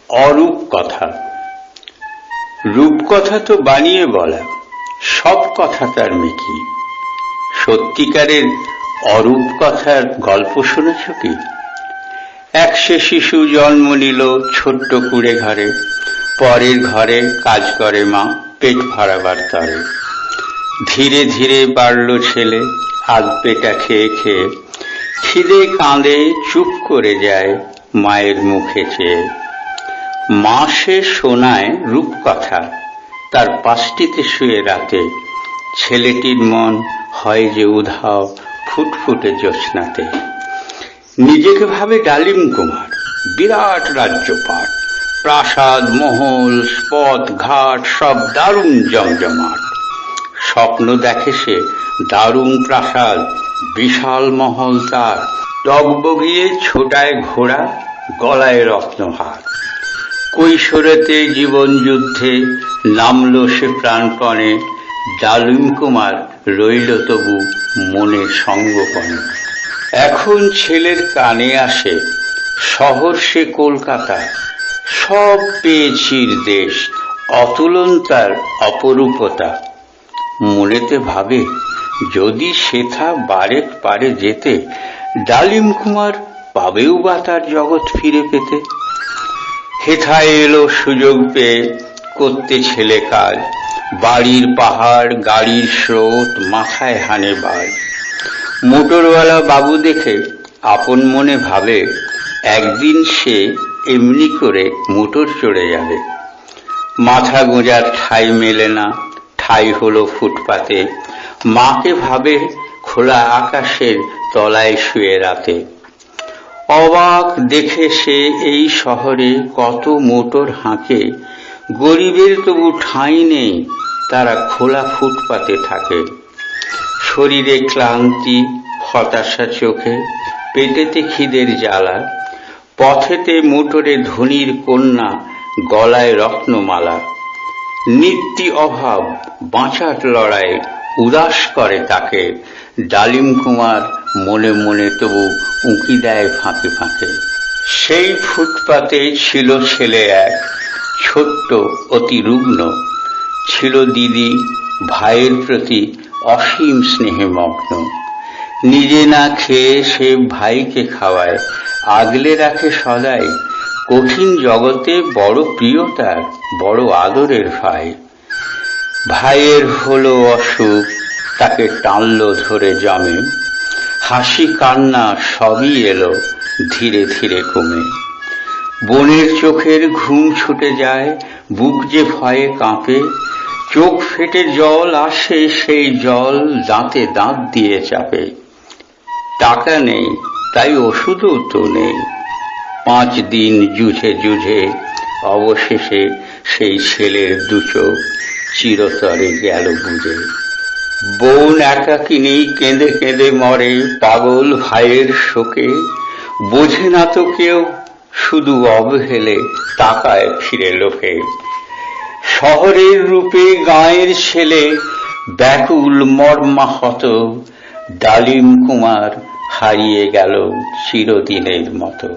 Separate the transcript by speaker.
Speaker 1: অরূপ কথা। রূপকথা তো বানিয়ে বলা, সব কথা তার মিকি। সত্যিকারের অরূপ কথার গল্প শুনেছ কি? এক সে শিশু জন্ম নিল ছোট্ট কুড়ে ঘরে, পরের ঘরে কাজ করে মা পেট ভরাবার তরে। ধীরে ধীরে বাড়ল ছেলে আধ পেটা খেয়ে খেয়ে, খিদে কাঁদে চুপ করে যায় মায়ের মুখে চেয়ে। মা সে শোনায় রূপকথা তার পাশটিতে শুয়ে রাতে, ছেলেটির মন হয় যে উধাও ফুটফুটে জ্যোৎস্নাতে। নিজেকে ভাবে ডালিম কুমার, বিরাট রাজ্যপাট, প্রাসাদ মহল পথ ঘাট সব দারুণ জমজমাট। স্বপ্ন দেখে সে দারুণ প্রাসাদ, বিশাল মহল তার, টগবগিয়ে ছোটায় ঘোড়া, গলায় রত্নহার। কৈশোরেতে জীবন যুদ্ধে নামল সে প্রাণপণে, ডালিম কুমার রইল তবু মনে সঙ্গপনে। এখন ছেলের কানে আসে শহর সে কলকাতা, সব পেয়েছির দেশ, অতুলন তার অপরূপতা। মনেতে ভাবে যদি সেথা বারেক পারে যেতে, ডালিম কুমার পাবেও বা তার জগৎ ফিরে পেতে। হেথায় এলো সুযোগ পেয়ে করতে ছেলে কাজ, বাড়ির পাহাড় গাড়ির স্রোত মাথায় হানে বাজ। মোটরওয়ালা বাবু দেখে আপন মনে ভাবে একদিন সে এমনি করে মোটর চড়ে যাবে। মাথা গোঁজার ঠাঁই মেলে না, ঠাঁই হলো ফুটপাতে, মাকে ভাবে খোলা আকাশের তলায় শুয়ে রাতে। অবাক দেখে সে এই শহরে কত মোটর হাঁকে, গরিবের তবু ঠাঁই নেই, তারা খোলা ফুটপাতে থাকে। শরীরে ক্লান্তি হতাশা চোখে, পেটেতে খিদের জ্বালা, পথেতে মোটরে ধনীর কন্যা গলায় রত্নমালা। নিত্যি অভাব বাঁচার লড়াই উদাস করে তাকে, ডালিম কুমার মনে মনে তবু উঁকি দেয় ফাঁকে ফাঁকে। সেই ফুটপাতে ছিল ছেলে এক, ছোট্ট অতি রুগ্ন, ছিল দিদি ভাইয়ের প্রতি অসীম স্নেহে মগ্ন। নিজে না খেয়ে সে ভাইকে খাওয়ায়, আগলে রাখে সদাই, কঠিন জগতে বড় প্রিয় তার, বড় আদরের ভাই। ভাইয়ের হলো অসুখ, তাকে টানল ধরে জমে, হাসি কান্না সবই এলো ধীরে ধীরে কমে। বোনের চোখের ঘুম ছুটে যায়, বুক যে ভয়ে কাঁপে, চোখ ফেটে জল আসে, সেই জল দাঁতে দাঁত দিয়ে চাপে। টাকা নেই তাই ওষুধও তো নেই, 5 দিন জুঝে জুঝে অবশেষে সেই ছেলের দুচোখ চিরতরে গেল বুঝে। বোন একাকিনী কেঁদে কেঁদে মরে পাগল ভাইয়ের শোকে, বোঝে না তো কেউ শুধু অবহেলে তাকায় ফিরে লোকে। শহরের রূপে গাঁয়ের ছেলে ব্যাকুল মর্মাহত, ডালিম কুমার হারিয়ে গেল চিরদিনের মতো।